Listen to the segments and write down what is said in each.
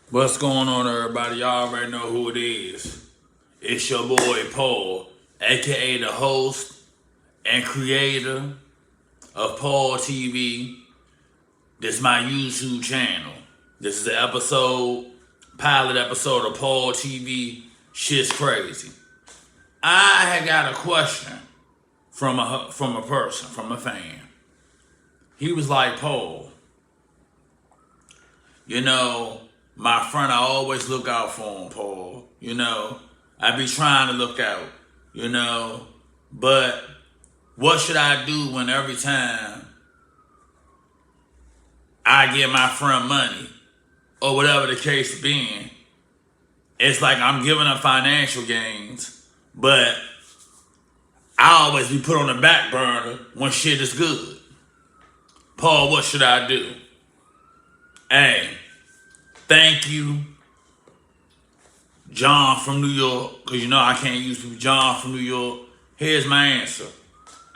What's going on, everybody? Y'all already know who it is. It's your boy Paul, aka the host and creator of Paul TV. This is my YouTube channel. This is the pilot episode of Paul TV. Shit's crazy. I had got a question from a fan. He was like, Paul, my friend, I always look out for him, Paul. I be trying to look out, but what should I do when every time I give my friend money or whatever the case being, it's like I'm giving up financial gains, but I always be put on the back burner when shit is good. Paul, what should I do? Hey, thank you, John from New York, because I can't use people. John from New York. Here's my answer.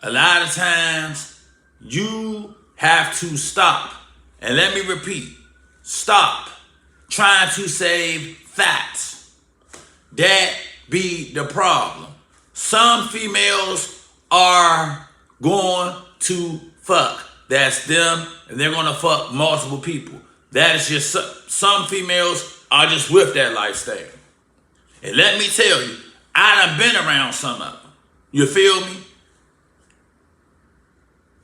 A lot of times, you have to stop. And let me repeat, stop trying to save facts. That be the problem. Some females are going to fuck. That's them, and they're going to fuck multiple people. That is just, some females are just with that lifestyle. And let me tell you, I done been around some of them. You feel me?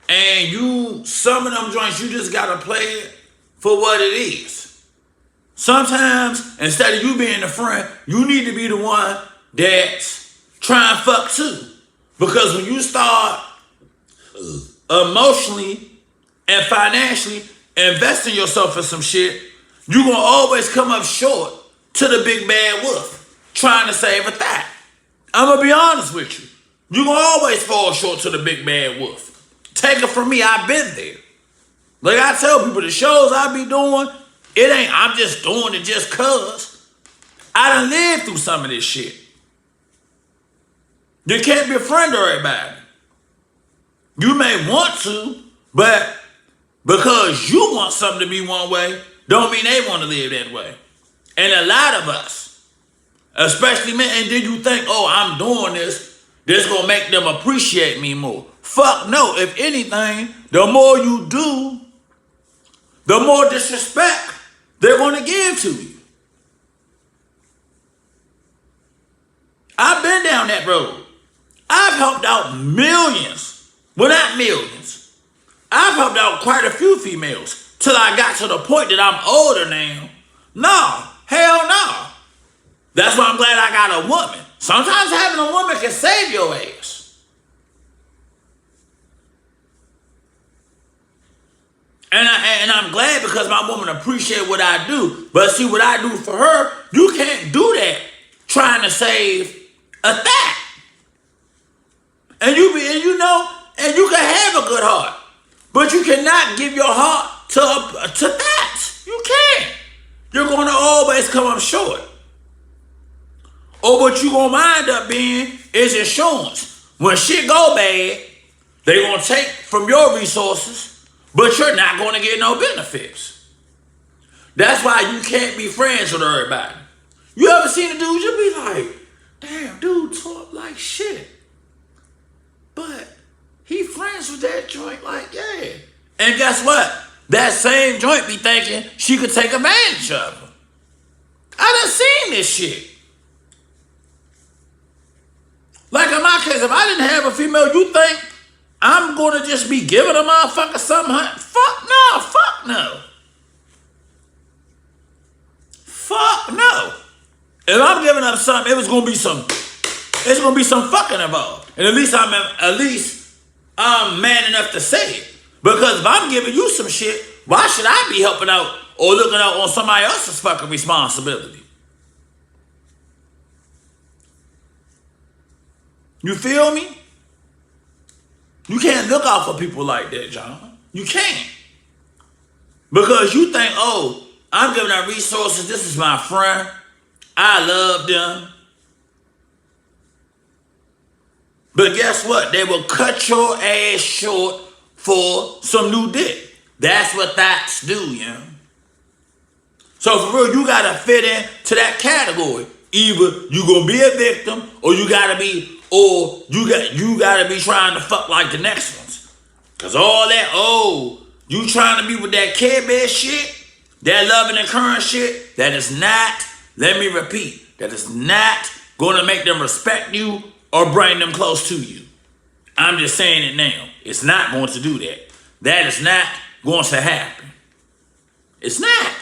And some of them joints, you just gotta play it for what it is. Sometimes, instead of you being the friend, you need to be the one that's trying to fuck too. Because when you start emotionally and financially investing yourself in some shit, you're gonna always come up short to the big bad wolf trying to save a thigh. I'm gonna be honest with you. You're gonna always fall short to the big bad wolf. Take it from me, I've been there. Like I tell people, the shows I be doing, it ain't, I'm just doing it just cause. I done lived through some of this shit. You can't be a friend to everybody. You may want to, but because you want something to be one way, don't mean they want to live that way. And a lot of us, especially men, and then you think, oh, I'm doing this gonna make them appreciate me more. Fuck no. If anything, the more you do, the more disrespect they're gonna give to you. I've been down that road. I've helped out millions. Well, not millions. I've helped out quite a few females till I got to the point that I'm older now. No, hell no. That's why I'm glad I got a woman. Sometimes having a woman can save your ass. And I'm glad because my woman appreciate what I do. But see, what I do for her, you can't do that trying to save a thigh. And you can have a good heart, but you cannot give your heart to that. You can't. You're going to always come up short. Or what you going to wind up being is insurance. When shit go bad, they going to take from your resources, but you're not going to get no benefits. That's why you can't be friends with everybody. You ever seen a dude, you be like, damn, dude talk like shit. But he friends with that joint like, yeah. And guess what? That same joint be thinking she could take advantage of him. I done seen this shit. Like in my case, if I didn't have a female, you think I'm going to just be giving a motherfucker something? Fuck no, fuck no. Fuck no. If I'm giving up something, it's gonna be some fucking involved. And at least I'm man enough to say it. Because if I'm giving you some shit, why should I be helping out or looking out on somebody else's fucking responsibility? You feel me? You can't look out for people like that, John. You can't. Because you think, oh, I'm giving out resources. This is my friend. I love them. But guess what? They will cut your ass short for some new dick. That's what thoughts do, you know. So for real, you gotta fit into that category. Either you gonna be a victim, or you gotta be trying to fuck like the next ones. Cause all that, you trying to be with that Care Bear shit, that loving and current shit, that is not, let me repeat, that is not gonna make them respect you or bring them close to you. I'm just saying it now. It's not going to do that. That is not going to happen. It's not.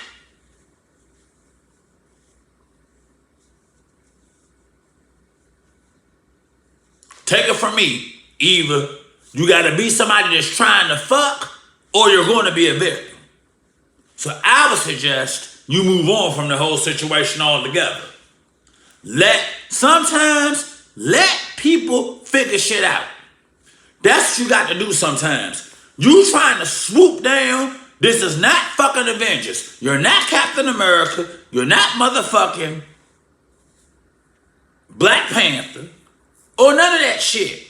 Take it from me. Either you gotta be somebody that's trying to fuck, or you're going to be a victim. So I would suggest you move on from the whole situation altogether. Sometimes let people figure shit out. That's what you got to do sometimes. You trying to swoop down. This is not fucking Avengers. You're not Captain America. You're not motherfucking Black Panther. Or none of that shit.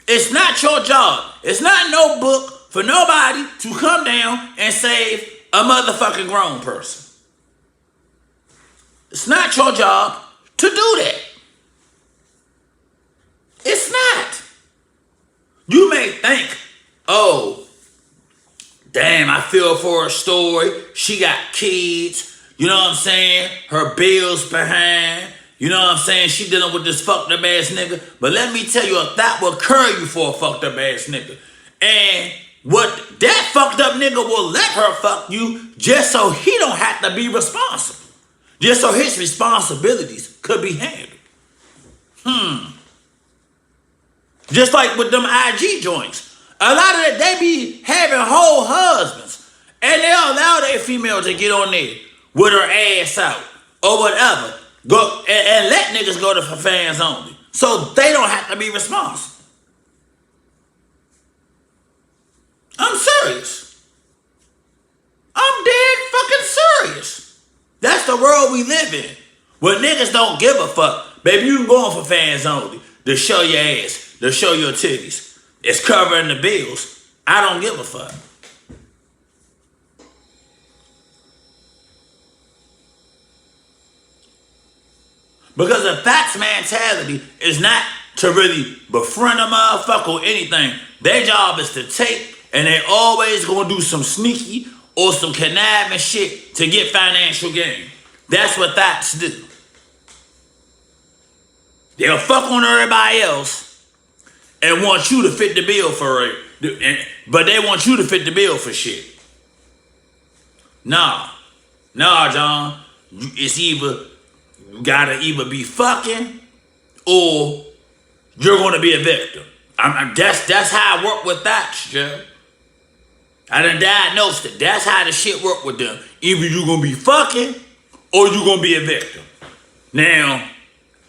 It's not your job. It's not no book for nobody to come down and save a motherfucking grown person. It's not your job to do that. It's not. You may think, oh, damn, I feel for her story. She got kids. You know what I'm saying? Her bills behind. You know what I'm saying? She dealing with this fucked up ass nigga. But let me tell you, if that will curry you for a fucked up ass nigga. And what that fucked up nigga will let her fuck you just so he don't have to be responsible. Just so his responsibilities could be handled. Just like with them IG joints. A lot of that, they be having whole husbands. And they allow their female to get on there with her ass out. Or whatever. Go and let niggas go to for fans only. So they don't have to be responsible. I'm serious. I'm dead fucking serious. That's the world we live in. Where niggas don't give a fuck. Baby, you can go on for fans only. To show your ass. To show your titties. It's covering the bills. I don't give a fuck. Because the facts mentality is not to really befriend a motherfucker or anything. Their job is to take, and they always gonna do some sneaky or some conniving shit to get financial gain. That's what facts do. They'll fuck on everybody else and want you to fit the bill for it. But they want you to fit the bill for shit. Nah, John. It's either you gotta either be fucking or you're gonna be a victim. That's how I work with that, Joe. I done diagnosed it. That's how the shit work with them. Either you gonna be fucking or you gonna be a victim. Now,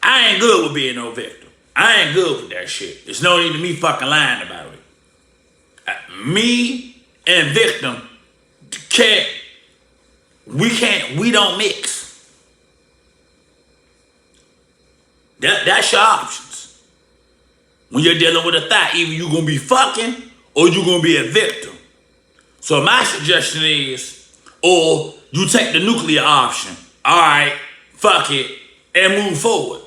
I ain't good with being no victim. I ain't good with that shit. There's no need to me fucking lying about it. Me and victim we don't mix. That's your options. When you're dealing with a thought, either you're gonna be fucking or you're gonna be a victim. So my suggestion is, or you take the nuclear option. All right, fuck it, and move forward.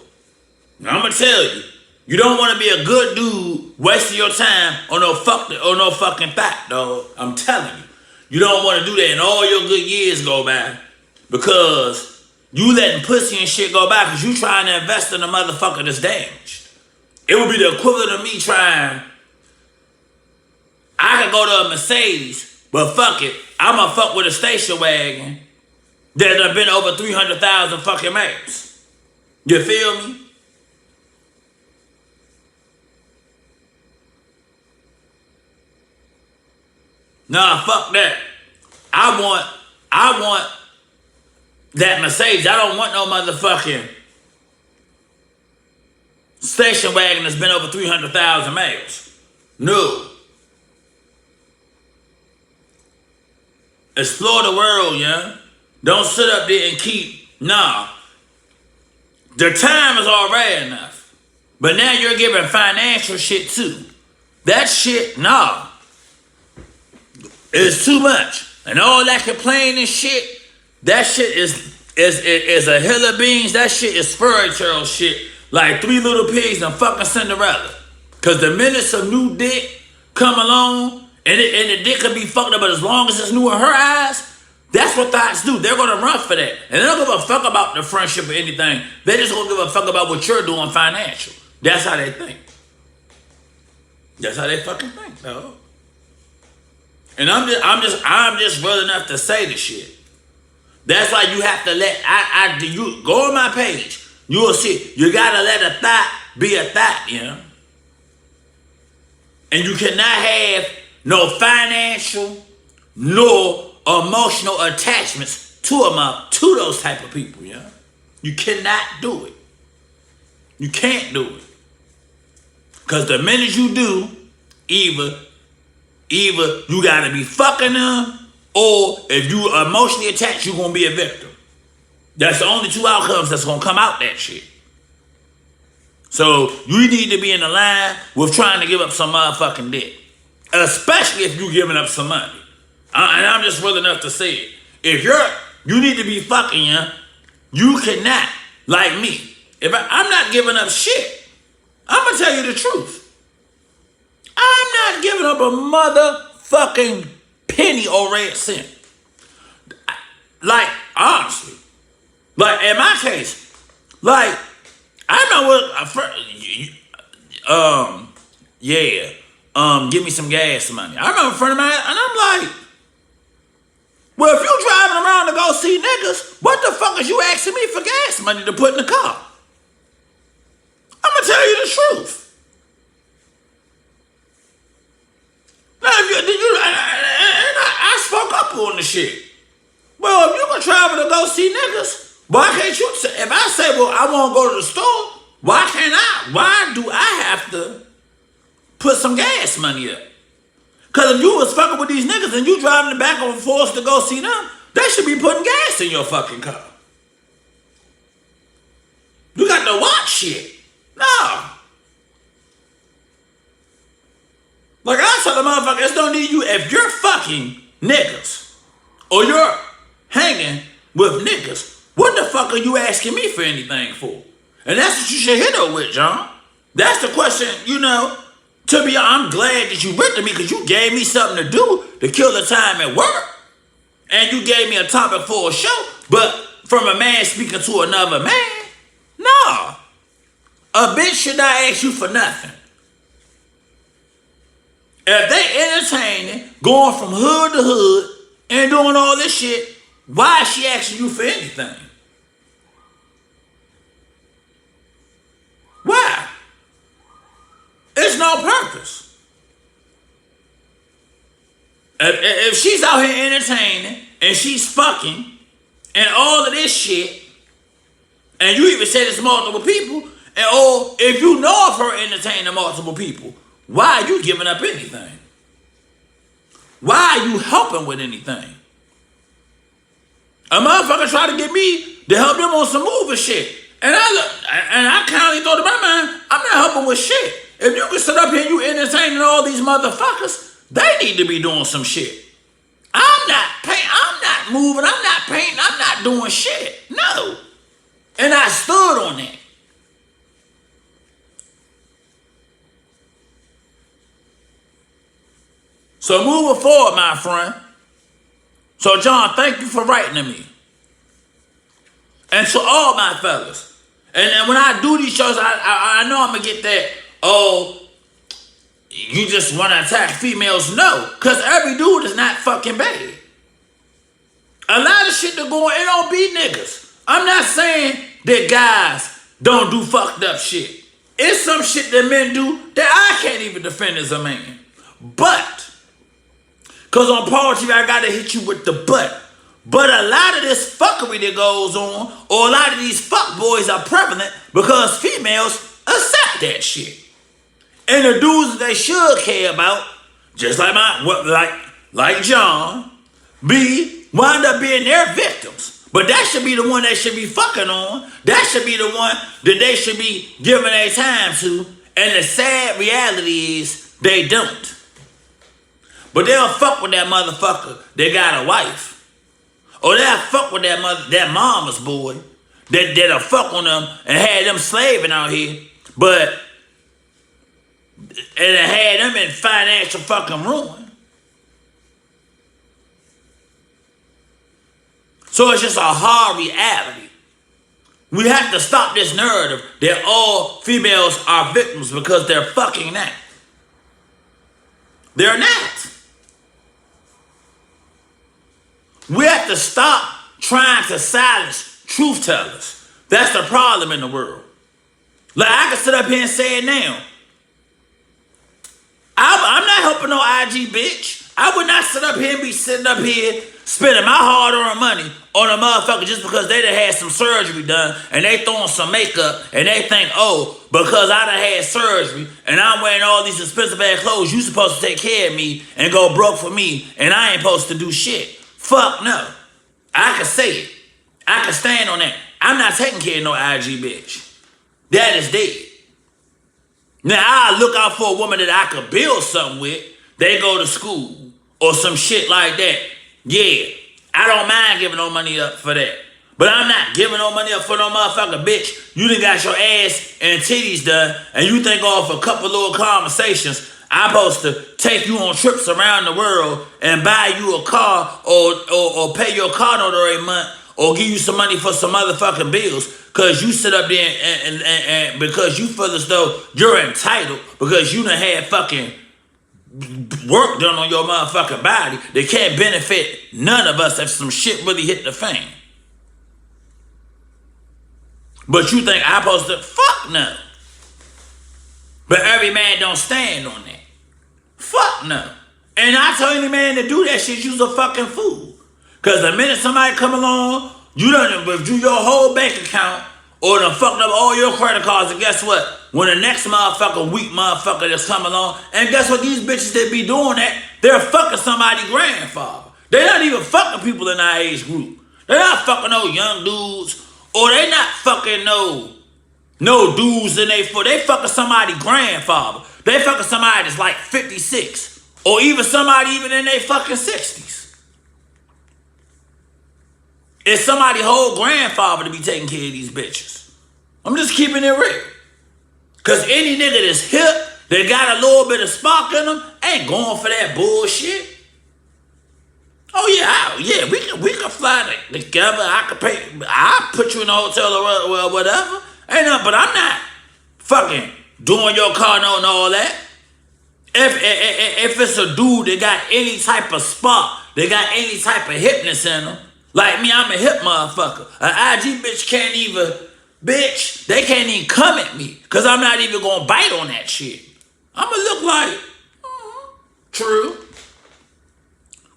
Now I'm gonna tell you, you don't want to be a good dude wasting your time on no fucking fact, dog. I'm telling you, you don't want to do that, and all your good years go by because you letting pussy and shit go by because you trying to invest in a motherfucker that's damaged. It would be the equivalent of me trying. I could go to a Mercedes, but fuck it, I'm gonna fuck with a station wagon that have been over 300,000 fucking miles. You feel me? Nah, fuck that. I want that Mercedes. I don't want no motherfucking station wagon that's been over 300,000 miles. No. Explore the world, yeah. Don't sit up there and keep, nah. The time is already enough. But now you're giving financial shit too. That shit, nah. It's too much. And all that complaining shit, That shit is a hill of beans. That shit is fairy tale shit. Like Three Little Pigs and fucking Cinderella. Cause the minute some new dick come along and the dick can be fucked up, but as long as it's new in her eyes, that's what thoughts do. They're gonna run for that. And they don't give a fuck about the friendship or anything. They just gonna give a fuck about what you're doing financial. That's how they think. That's how they fucking think, though. And I'm just real enough to say the shit. That's why you have to let you go on my page. You will see. You gotta let a thought be a thought, you know. And you cannot have no financial nor emotional attachments to those type of people, you know. You cannot do it. You can't do it. Because the minute you do, either you gotta be fucking them, or if you are emotionally attached, you're gonna be a victim. That's the only two outcomes that's gonna come out that shit. So you need to be in the line with trying to give up some motherfucking dick. Especially if you're giving up some money. And I'm just real enough to say it. If you need to be fucking, yeah, you cannot, like me. If I'm not giving up shit, I'm gonna tell you the truth. I'm not giving up a motherfucking penny or red cent. Like, honestly. Like, in my case, like, I know what a friend, give me some gas money. I remember a friend of mine, and I'm like, well, if you driving around to go see niggas, what the fuck is you asking me for gas money to put in the car? I'm gonna tell you the truth. Now, I spoke up on the shit. Well, if you gonna travel to go see niggas, why can't you? If I say, well, I won't go to the store, why can't I? Why do I have to put some gas money up? Because if you was fucking with these niggas and you driving the back and forth to go see them, they should be putting gas in your fucking car. You got to watch shit. No. Like I tell the motherfuckers, don't need you. If you're fucking niggas or you're hanging with niggas, what the fuck are you asking me for anything for? And that's what you should hit her with, John. That's the question, you know. To be honest, I'm glad that you went to me because you gave me something to do to kill the time at work. And you gave me a topic for a show. But from a man speaking to another man, no. A bitch should not ask you for nothing. If they entertaining, going from hood to hood, and doing all this shit, why is she asking you for anything? Why? It's no purpose. If she's out here entertaining, and she's fucking, and all of this shit, and you even said it's multiple people, and or if you know of her entertaining multiple people, why are you giving up anything? Why are you helping with anything? A motherfucker tried to get me to help them on some movie shit. And I kindly thought in my mind, I'm not helping with shit. If you can sit up here and you entertaining all these motherfuckers, they need to be doing some shit. I'm not moving, I'm not painting, I'm not doing shit. No. And I stood on that. So moving forward, my friend. So John, thank you for writing to me. And to all my fellas. And when I do these shows, I know I'm going to get that, oh, you just want to attack females. No, because every dude is not fucking bad. A lot of shit that going, it don't be niggas. I'm not saying that guys don't do fucked up shit. It's some shit that men do that I can't even defend as a man. But, because on Paul TV, I got to hit you with the but. But a lot of this fuckery that goes on, or a lot of these fuck boys are prevalent because females accept that shit. And the dudes that they should care about, just like John, wind up being their victims. But that should be the one they should be fucking on. That should be the one that they should be giving their time to. And the sad reality is they don't. But they'll fuck with that motherfucker that got a wife. Or they'll fuck with that mama's boy that'll fuck on them and had them slaving out here, but and had them in financial fucking ruin. So it's just a hard reality. We have to stop this narrative that all females are victims because they're fucking not. They're not. We have to stop trying to silence truth tellers. That's the problem in the world. Like, I can sit up here and say it now. I'm not helping no IG bitch. I would not sit up here and be sitting up here spending my hard-earned money on a motherfucker just because they done had some surgery done and they throwing some makeup and they think, oh, because I done had surgery and I'm wearing all these expensive ass clothes, you supposed to take care of me and go broke for me and I ain't supposed to do shit. Fuck no. I can say it. I can stand on that. I'm not taking care of no IG bitch. That is dead. Now, I look out for a woman that I could build something with. They go to school or some shit like that. Yeah, I don't mind giving no money up for that. But I'm not giving no money up for no motherfucker bitch. You done got your ass and titties done and you think off a couple little conversations I'm supposed to take you on trips around the world and buy you a car or pay your car note every month or give you some money for some motherfucking bills because you sit up there and because you feel as though you're entitled because you done had fucking work done on your motherfucking body that can't benefit none of us if some shit really hit the fan. But you think I'm supposed to? Fuck no. But every man don't stand on that. Fuck no. And I tell any man to do that shit, you's a fucking fool. Because the minute somebody come along, you done withdrew your whole bank account or done fucked up all your credit cards, and guess what? When the next motherfucker, weak motherfucker that's come along, and guess what? These bitches that be doing that, they're fucking somebody's grandfather. They're not even fucking people in our age group. They're not fucking no young dudes, or they not fucking no dudes in they foot. They fucking somebody's grandfather. They fucking somebody that's like 56. Or even somebody even in their fucking 60s. It's somebody's whole grandfather to be taking care of these bitches. I'm just keeping it real. Because any nigga that's hip, that got a little bit of spark in them, ain't going for that bullshit. Oh yeah, we can fly together. I could pay. I'll put you in a hotel or whatever. Ain't nothing, but I'm not fucking doing your car note and all that. If it's a dude that got any type of spark, they got any type of hipness in them, like me, I'm a hip motherfucker. An IG bitch can't even, they can't even come at me because I'm not even gonna bite on that shit. I'm gonna look like, true.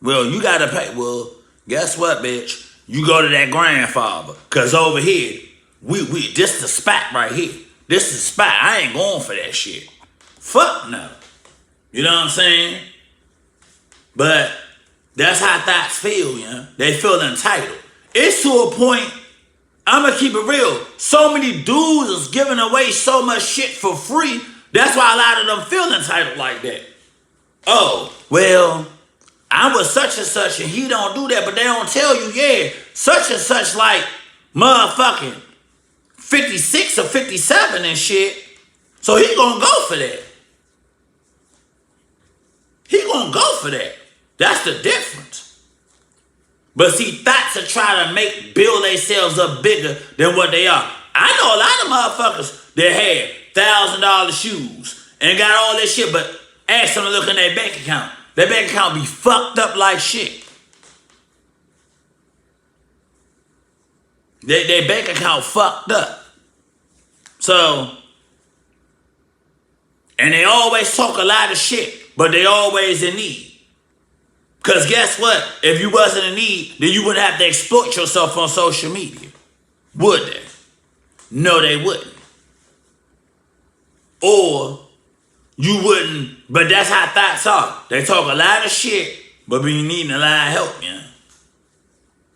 Well, you gotta pay. Well, guess what, bitch? You go to that grandfather, cause over here, this the spot right here. This is the spot. I ain't going for that shit. Fuck no. You know what I'm saying? But that's how thoughts feel, you know? They feel entitled. It's to a point, I'm gonna keep it real. So many dudes is giving away so much shit for free. That's why a lot of them feel entitled like that. Oh, well, I'm with such and such and he don't do that, but they don't tell you, yeah, such and such like motherfucking 56 or 57 and shit. So he gonna go for that. He gonna go for that. That's the difference. But see, thoughts are trying to build themselves up bigger than what they are. I know a lot of motherfuckers that had $1,000 shoes and got all this shit, but ask them to look in their bank account. Their bank account be fucked up like shit. Their bank account fucked up. So, and they always talk a lot of shit, but they always in need. Because guess what? If you wasn't in need, then you wouldn't have to exploit yourself on social media. Would they? No, they wouldn't. Or you wouldn't, but that's how thoughts are. They talk a lot of shit, but be needing a lot of help, man.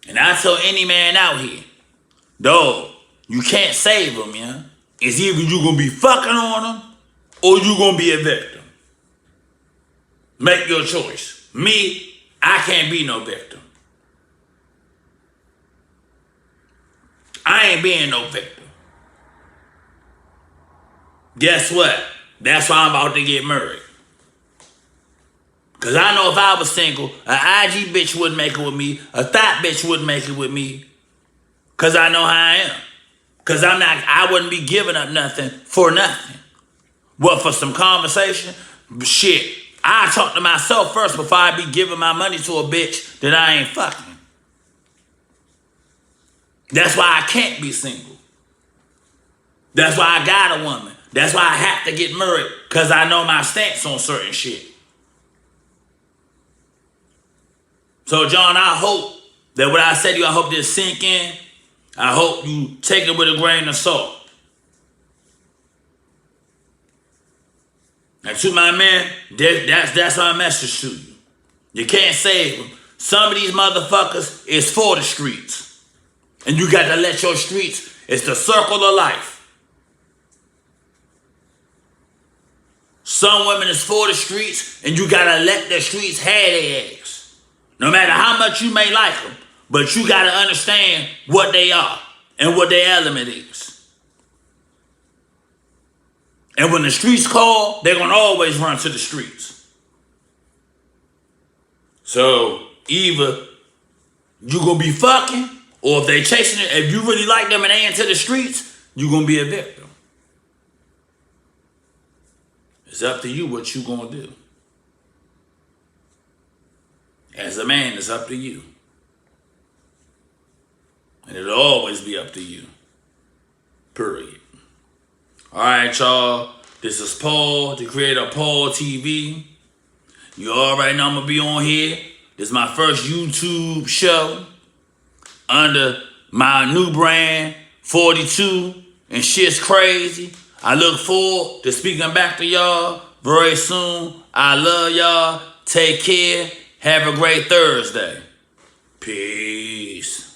And I tell any man out here, dog, you can't save them, yeah? It's either you gonna be fucking on them or you gonna be a victim. Make your choice. Me, I can't be no victim. ain't being no victim. Guess what? That's why I'm about to get married. Because I know if I was single, an IG bitch wouldn't make it with me. A thought bitch wouldn't make it with me. Because I know how I am. Because I wouldn't be giving up nothing for nothing. Well, for some conversation? Shit. I talk to myself first before I be giving my money to a bitch that I ain't fucking. That's why I can't be single. That's why I got a woman. That's why I have to get married. Because I know my stance on certain shit. So, John, I hope that what I said to you, I hope this sink in. I hope you take it with a grain of salt. And to my man, that's our message to you. You can't save them. Some of these motherfuckers is for the streets. And you got to let your streets, it's the circle of life. Some women is for the streets, and you got to let the streets have their eggs. No matter how much you may like them, but you got to understand what they are and what their element is. And when the streets call, they're going to always run to the streets. So, either you going to be fucking, or if they chasing it, if you really like them and they into the streets, you're going to be a victim. It's up to you what you going to do. As a man, it's up to you. And it'll always be up to you. Period. All right, y'all. This is Paul, the creator of Paul TV. You already know I'm going to be on here. This is my first YouTube show under my new brand, 42, and shit's crazy. I look forward to speaking back to y'all very soon. I love y'all. Take care. Have a great Thursday. Peace.